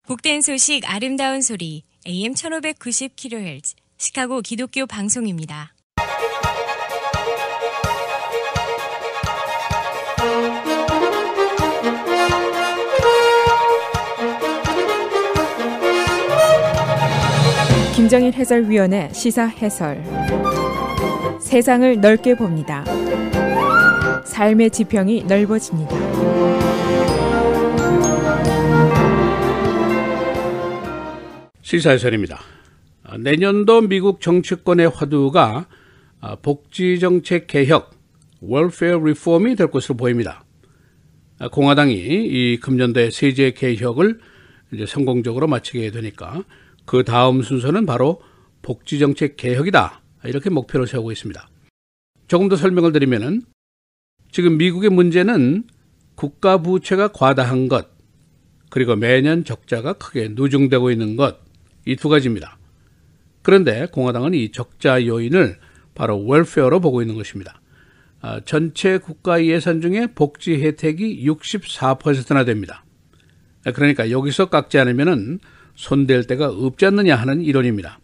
복된 소식 아름다운 소리 AM 1590kHz 시카고 기독교 방송입니다. 김정일 해설위원의 시사 해설. 세상을 넓게 봅니다. 삶의 지평이 넓어집니다. 시사 해설입니다. 내년도 미국 정치권의 화두가 복지정책 개혁, welfare reform이 될 것으로 보입니다. 공화당이 이 금년도에 세제 개혁을 이제 성공적으로 마치게 되니까 그 다음 순서는 바로 복지정책 개혁이다. 이렇게 목표를 세우고 있습니다. 조금 더 설명을 드리면은 지금 미국의 문제는 국가 부채가 과다한 것, 그리고 매년 적자가 크게 누중되고 있는 것, 이 두 가지입니다. 그런데 공화당은 이 적자 요인을 바로 웰페어로 보고 있는 것입니다. 전체 국가 예산 중에 복지 혜택이 64%나 됩니다. 그러니까 여기서 깎지 않으면은 손댈 데가 없지 않느냐 하는 이론입니다.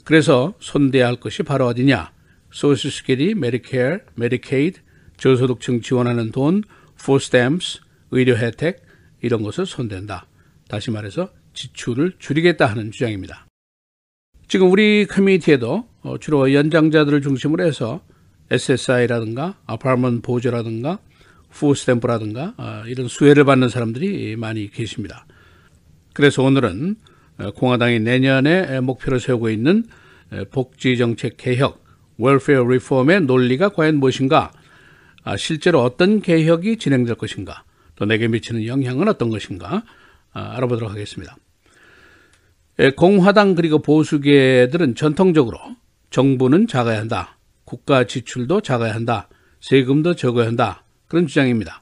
그래서 손대야 할 것이 바로 어디냐? 소셜 시큐리티, 메디케어, 메디케이드, 저소득층 지원하는 돈, food stamps, 의료 혜택 이런 것을 손댄다. 다시 말해서 지출을 줄이겠다 하는 주장입니다. 지금 우리 커뮤니티에도 주로 연장자들을 중심으로 해서 SSI라든가 아파트먼트 보조라든가 food stamp라든가 이런 수혜를 받는 사람들이 많이 계십니다. 그래서 오늘은 공화당이 내년에 목표로 세우고 있는 복지정책 개혁, welfare reform의 논리가 과연 무엇인가, 실제로 어떤 개혁이 진행될 것인가, 또 내게 미치는 영향은 어떤 것인가 알아보도록 하겠습니다. 공화당 그리고 보수계들은 전통적으로 정부는 작아야 한다, 국가 지출도 작아야 한다, 세금도 적어야 한다, 그런 주장입니다.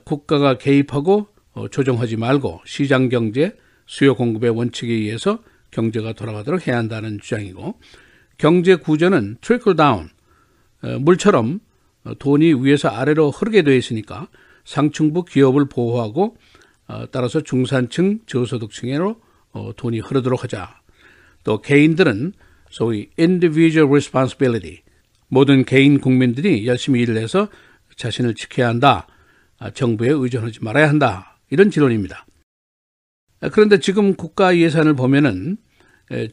국가가 개입하고 조정하지 말고 시장 경제, 수요 공급의 원칙에 의해서 경제가 돌아가도록 해야 한다는 주장이고, 경제 구조는 트리클 다운, 물처럼 돈이 위에서 아래로 흐르게 되어 있으니까 상층부 기업을 보호하고 따라서 중산층, 저소득층으로 돈이 흐르도록 하자. 또 개인들은 소위 individual responsibility, 모든 개인 국민들이 열심히 일을 해서 자신을 지켜야 한다. 정부에 의존하지 말아야 한다. 이런 지론입니다. 그런데 지금 국가 예산을 보면은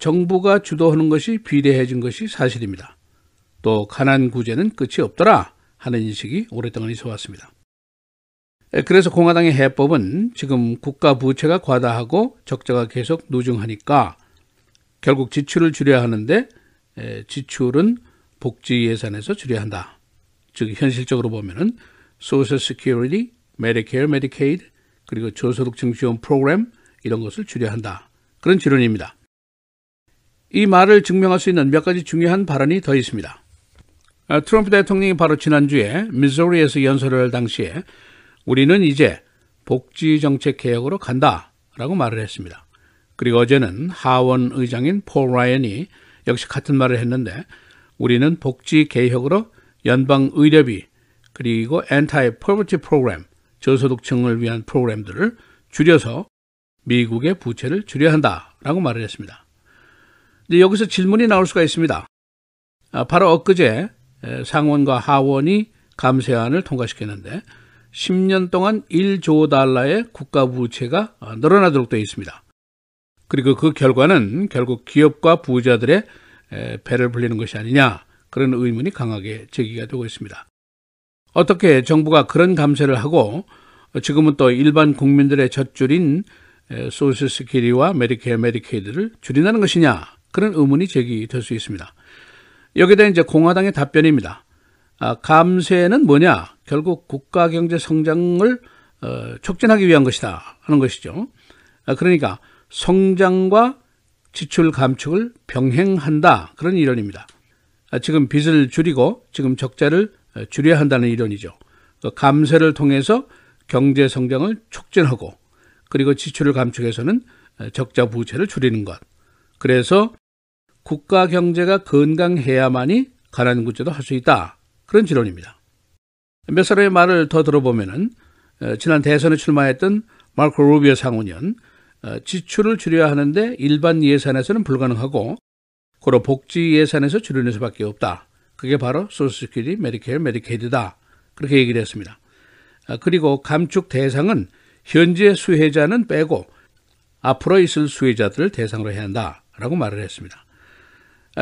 정부가 주도하는 것이 비대해진 것이 사실입니다. 또 가난 구제는 끝이 없더라 하는 인식이 오랫동안 있어 왔습니다. 그래서 공화당의 해법은 지금 국가 부채가 과다하고 적자가 계속 누중하니까 결국 지출을 줄여야 하는데 지출은 복지 예산에서 줄여야 한다. 즉 현실적으로 보면은 소셜 시큐리티, 메디케어, 메디케이드 그리고 저소득층 지원 프로그램 이런 것을 줄여야 한다. 그런 지론입니다. 이 말을 증명할 수 있는 몇 가지 중요한 발언이 더 있습니다. 트럼프 대통령이 바로 지난주에 미소리에서 연설을 할 당시에 우리는 이제 복지정책 개혁으로 간다라고 말을 했습니다. 그리고 어제는 하원 의장인 폴 라이언이 역시 같은 말을 했는데 우리는 복지 개혁으로 연방 의료비 그리고 anti-poverty 프로그램, 저소득층을 위한 프로그램들을 줄여서 미국의 부채를 줄여야 한다라고 말을 했습니다. 이제 여기서 질문이 나올 수가 있습니다. 바로 엊그제 상원과 하원이 감세안을 통과시켰는데 10년 동안 1조 달러의 국가 부채가 늘어나도록 되어 있습니다. 그리고 그 결과는 결국 기업과 부자들의 배를 불리는 것이 아니냐, 그런 의문이 강하게 제기가 되고 있습니다. 어떻게 정부가 그런 감세를 하고 지금은 또 일반 국민들의 젖줄인 소셜 시큐리티와 메디케어, 메디케이드를 줄인다는 것이냐, 그런 의문이 제기될 수 있습니다. 여기에 대한 이제 공화당의 답변입니다. 감세는 뭐냐? 결국 국가 경제 성장을 촉진하기 위한 것이다 하는 것이죠. 그러니까 성장과 지출 감축을 병행한다, 그런 이론입니다. 지금 빚을 줄이고 지금 적자를 줄여야 한다는 이론이죠. 감세를 통해서 경제 성장을 촉진하고 그리고 지출을 감축해서는 적자 부채를 줄이는 것. 그래서 국가 경제가 건강해야만이 가난 구제도 할 수 있다, 그런 지론입니다. 몇 사람의 말을 더 들어보면은 지난 대선에 출마했던 마르코 루비오 상원의원, 지출을 줄여야 하는데 일반 예산에서는 불가능하고 고로 복지 예산에서 줄이는 수밖에 없다. 그게 바로 소셜 시큐리티, 메디케어, 메디케이드다. 그렇게 얘기를 했습니다. 그리고 감축 대상은 현재 수혜자는 빼고 앞으로 있을 수혜자들을 대상으로 해야 한다라고 말을 했습니다.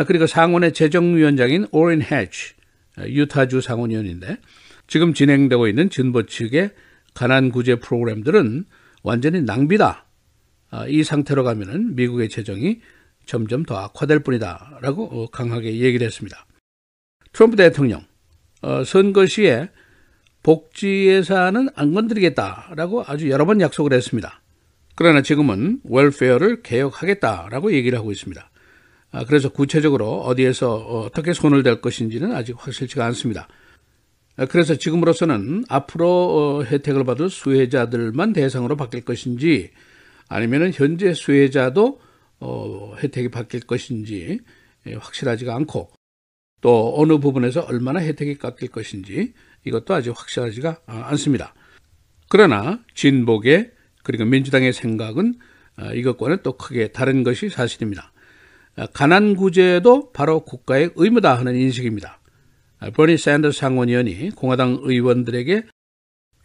그리고 상원의 재정위원장인 오린 해치, 유타주 상원의원인데 지금 진행되고 있는 진보 측의 가난구제 프로그램들은 완전히 낭비다. 이 상태로 가면은 미국의 재정이 점점 더 악화될 뿐이다 라고 강하게 얘기를 했습니다. 트럼프 대통령 선거 시에 복지 예산은 안 건드리겠다라고 아주 여러 번 약속을 했습니다. 그러나 지금은 웰페어를 개혁하겠다라고 얘기를 하고 있습니다. 그래서 구체적으로 어디에서 어떻게 손을 댈 것인지는 아직 확실치가 않습니다. 그래서 지금으로서는 앞으로 혜택을 받을 수혜자들만 대상으로 바뀔 것인지 아니면 현재 수혜자도 혜택이 바뀔 것인지 확실하지가 않고 또 어느 부분에서 얼마나 혜택이 깎일 것인지 이것도 아직 확실하지가 않습니다. 그러나 진보계 그리고 민주당의 생각은 이것과는 또 크게 다른 것이 사실입니다. 가난구제도 바로 국가의 의무다 하는 인식입니다. 버니 샌더스 상원의원이 공화당 의원들에게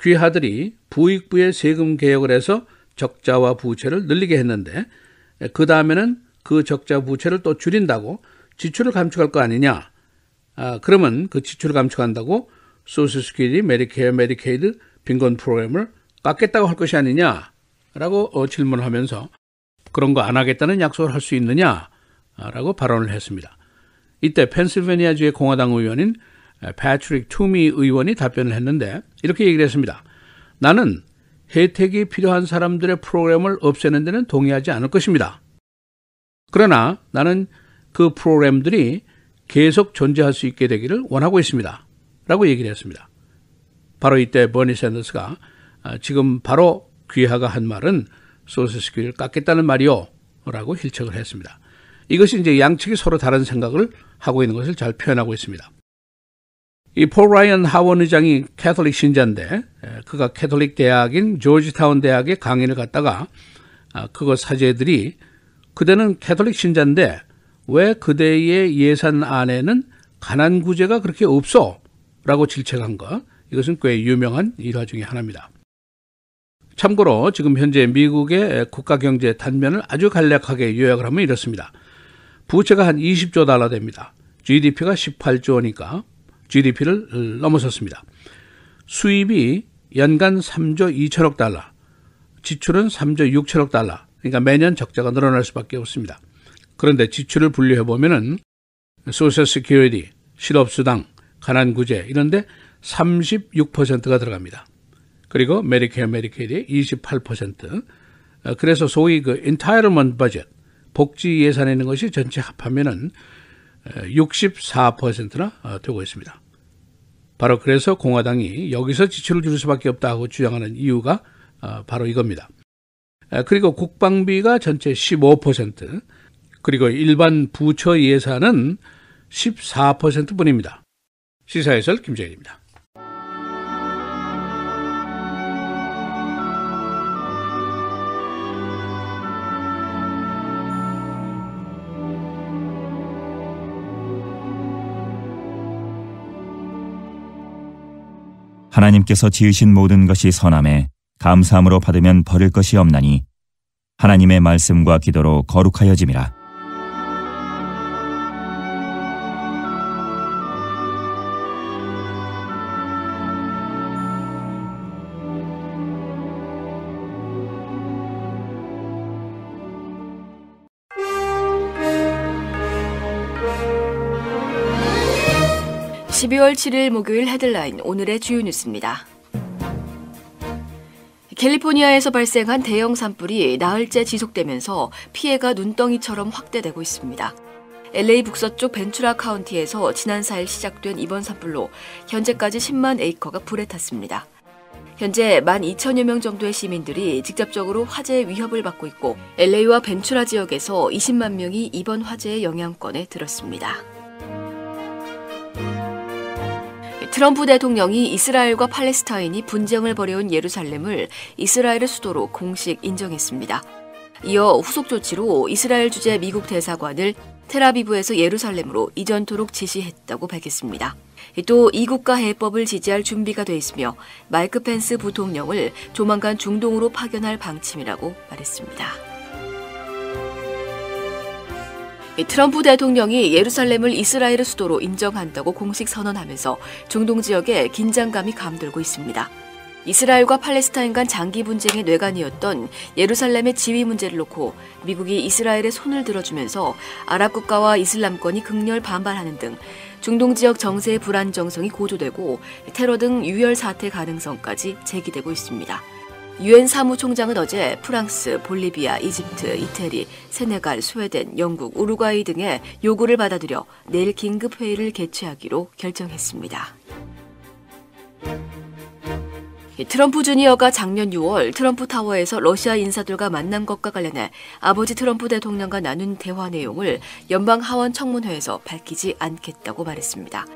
귀하들이 부익부의 세금 개혁을 해서 적자와 부채를 늘리게 했는데 그 다음에는 그 적자 부채를 또 줄인다고 지출을 감축할 거 아니냐. 그러면 그 지출을 감축한다고 소셜 시큐리티, 메디케어, 메디케이드 빈곤 프로그램을 깎겠다고 할 것이 아니냐라고 질문을 하면서 그런 거 안 하겠다는 약속을 할 수 있느냐라고 발언을 했습니다. 이때 펜실베니아주의 공화당 의원인 패트릭 투미 의원이 답변을 했는데 이렇게 얘기를 했습니다. 나는 혜택이 필요한 사람들의 프로그램을 없애는 데는 동의하지 않을 것입니다. 그러나 나는 그 프로그램들이 계속 존재할 수 있게 되기를 원하고 있습니다. 라고 얘기를 했습니다. 바로 이때 버니 샌더스가 지금 바로 귀하가 한 말은 소셜 시큐리티를 깎겠다는 말이요. 라고 일척을 했습니다. 이것이 이제 양측이 서로 다른 생각을 하고 있는 것을 잘 표현하고 있습니다. 이 폴 라이언 하원 의장이 캐톨릭 신자인데 그가 캐톨릭 대학인 조지타운 대학에 강의를 갔다가 그거 사제들이 그대는 캐톨릭 신자인데 왜 그대의 예산안에는 가난구제가 그렇게 없어? 라고 질책한 것. 이것은 꽤 유명한 일화 중에 하나입니다. 참고로 지금 현재 미국의 국가경제 단면을 아주 간략하게 요약을 하면 이렇습니다. 부채가 한 20조 달러 됩니다. GDP가 18조 원이니까 GDP를 넘어섰습니다. 수입이 연간 3조 2천억 달러, 지출은 3조 6천억 달러, 그러니까 매년 적자가 늘어날 수밖에 없습니다. 그런데 지출을 분류해보면은 소셜 시큐리티, 실업수당, 가난구제 이런데 36%가 들어갑니다. 그리고 메디케어, 메디케이드에 28%. 그래서 소위 그 엔타이틀먼트 버젯, 복지 예산에 있는 것이 전체 합하면은 64%나 되고 있습니다. 바로 그래서 공화당이 여기서 지출을 줄일 수밖에 없다고 주장하는 이유가 바로 이겁니다. 그리고 국방비가 전체 15%, 그리고 일반 부처 예산은 14%뿐입니다. 시사해설 김재일입니다. 하나님께서 지으신 모든 것이 선함에 감사함으로 받으면 버릴 것이 없나니 하나님의 말씀과 기도로 거룩하여짐이라. (12월 7일) 목요일 헤드라인 오늘의 주요 뉴스입니다. 캘리포니아에서 발생한 대형 산불이 나흘째 지속되면서 피해가 눈덩이처럼 확대되고 있습니다. LA 북서쪽 벤투라 카운티에서 지난 4일 시작된 이번 산불로 현재까지 10만 에이커가 불에 탔습니다. 현재 12,000여 명 정도의 시민들이 직접적으로 화재의 위협을 받고 있고 LA와 벤투라 지역에서 20만 명이 이번 화재의 영향권에 들었습니다. 트럼프 대통령이 이스라엘과 팔레스타인이 분쟁을 벌여온 예루살렘을 이스라엘의 수도로 공식 인정했습니다. 이어 후속 조치로 이스라엘 주재 미국 대사관을 텔아비브에서 예루살렘으로 이전토록 지시했다고 밝혔습니다. 또 이국가 해법을 지지할 준비가 돼 있으며 마이크 펜스 부통령을 조만간 중동으로 파견할 방침이라고 말했습니다. 트럼프 대통령이 예루살렘을 이스라엘의 수도로 인정한다고 공식 선언하면서 중동 지역에 긴장감이 감돌고 있습니다. 이스라엘과 팔레스타인 간 장기 분쟁의 뇌관이었던 예루살렘의 지위 문제를 놓고 미국이 이스라엘에 손을 들어주면서 아랍 국가와 이슬람권이 극렬 반발하는 등 중동 지역 정세의 불안정성이 고조되고 테러 등 유혈 사태 가능성까지 제기되고 있습니다. 유엔 사무총장은 어제 프랑스, 볼리비아, 이집트, 이태리, 세네갈, 스웨덴, 영국, 우루과이 등의 요구를 받아들여 내일 긴급 회의를 개최하기로 결정했습니다. 트럼프 주니어가 작년 6월 트럼프 타워에서 러시아 인사들과 만난 것과 관련해 아버지 트럼프 대통령과 나눈 대화 내용을 연방 하원 청문회에서 밝히지 않겠다고 말했습니다.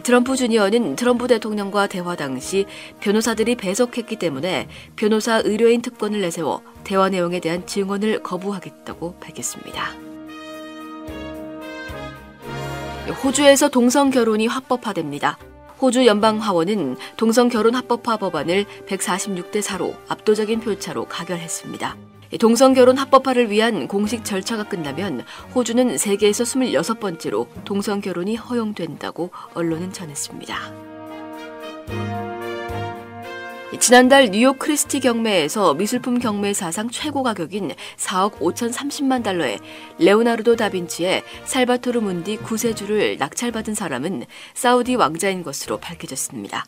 트럼프 주니어는 트럼프 대통령과 대화 당시 변호사들이 배석했기 때문에 변호사 의뢰인 특권을 내세워 대화 내용에 대한 증언을 거부하겠다고 밝혔습니다. 호주에서 동성 결혼이 합법화됩니다. 호주 연방하원은 동성결혼 합법화 법안을 146대 4로 압도적인 표차로 가결했습니다. 동성결혼 합법화를 위한 공식 절차가 끝나면 호주는 세계에서 26번째로 동성결혼이 허용된다고 언론은 전했습니다. 지난달 뉴욕 크리스티 경매에서 미술품 경매 사상 최고 가격인 4억 5,030만 달러에 레오나르도 다빈치의 살바토르 문디 구세주를 낙찰받은 사람은 사우디 왕자인 것으로 밝혀졌습니다.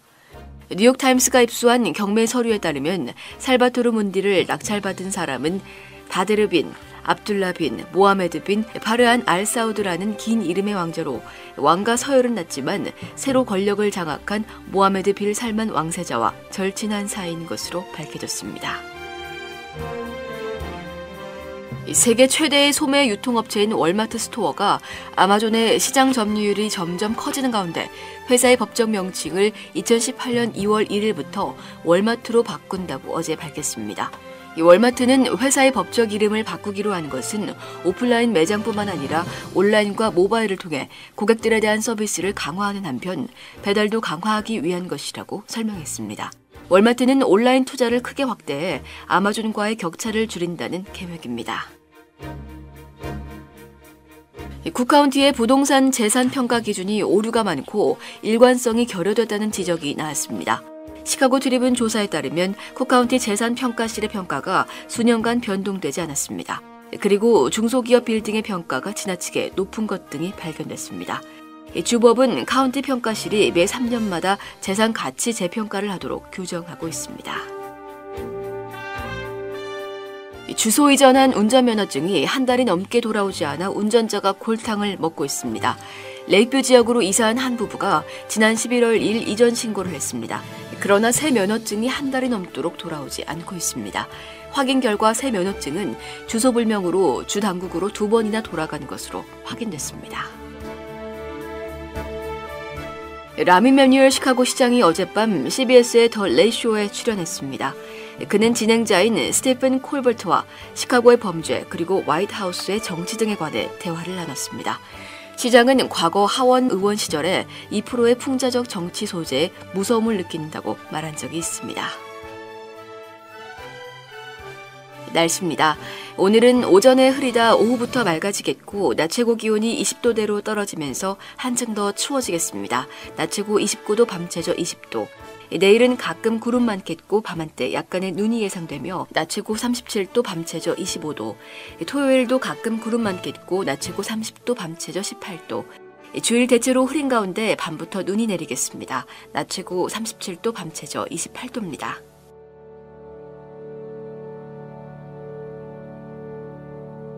뉴욕타임스가 입수한 경매 서류에 따르면 살바토르 문디를 낙찰받은 사람은 바데르 빈, 압둘라 빈, 모하메드 빈, 파르한 알 사우드라는 긴 이름의 왕자로 왕과 서열은 낮지만 새로 권력을 장악한 모하메드 빌 살만 왕세자와 절친한 사이인 것으로 밝혀졌습니다. 세계 최대의 소매 유통업체인 월마트 스토어가 아마존의 시장 점유율이 점점 커지는 가운데 회사의 법적 명칭을 2018년 2월 1일부터 월마트로 바꾼다고 어제 밝혔습니다. 이 월마트는 회사의 법적 이름을 바꾸기로 한 것은 오프라인 매장뿐만 아니라 온라인과 모바일을 통해 고객들에 대한 서비스를 강화하는 한편 배달도 강화하기 위한 것이라고 설명했습니다. 월마트는 온라인 투자를 크게 확대해 아마존과의 격차를 줄인다는 계획입니다. 쿡카운티의 부동산 재산 평가 기준이 오류가 많고 일관성이 결여됐다는 지적이 나왔습니다. 시카고 트리뷴 조사에 따르면 쿡카운티 재산평가실의 평가가 수년간 변동되지 않았습니다. 그리고 중소기업 빌딩의 평가가 지나치게 높은 것 등이 발견됐습니다. 주법은 카운티 평가실이 매 3년마다 재산 가치 재평가를 하도록 규정하고 있습니다. 주소 이전한 운전면허증이 한 달이 넘게 돌아오지 않아 운전자가 골탕을 먹고 있습니다. 레이크뷰 지역으로 이사한 한 부부가 지난 11월 1일 이전 신고를 했습니다. 그러나 새 면허증이 한 달이 넘도록 돌아오지 않고 있습니다. 확인 결과 새 면허증은 주소 불명으로 주 당국으로 2번이나 돌아간 것으로 확인됐습니다. 라미 매뉴얼 시카고 시장이 어젯밤 CBS의 더 레이쇼에 출연했습니다. 그는 진행자인 스티븐 콜버트와 시카고의 범죄 그리고 화이트하우스의 정치 등에 관해 대화를 나눴습니다. 시장은 과거 하원 의원 시절에 2%의 풍자적 정치 소재에 무서움을 느낀다고 말한 적이 있습니다. 날씨입니다. 오늘은 오전에 흐리다 오후부터 맑아지겠고 낮 최고 기온이 20도대로 떨어지면서 한층 더 추워지겠습니다. 낮 최고 29도, 밤 최저 20도. 내일은 가끔 구름 많겠고 밤한때 약간의 눈이 예상되며 낮 최고 37도, 밤 최저 25도. 토요일도 가끔 구름 많겠고 낮 최고 30도, 밤 최저 18도. 주일 대체로 흐린 가운데 밤부터 눈이 내리겠습니다. 낮 최고 37도, 밤 최저 28도입니다.